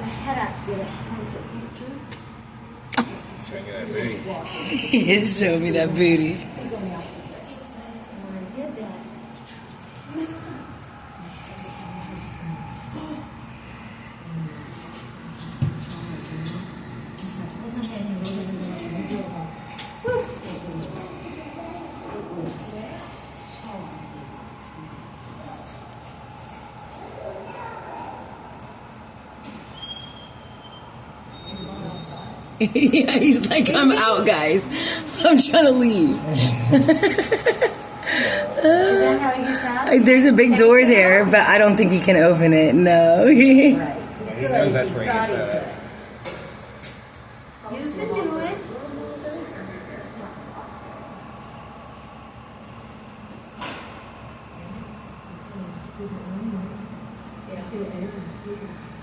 head out to get it. Showing you that booty. He is showing me that booty. When I did that, Yeah, he's like, I'm out, guys. I'm trying to leave. is that how he gets out? There's a big door there, but I don't think he can open it. No. Right. He knows that's where he gets out. Use the door.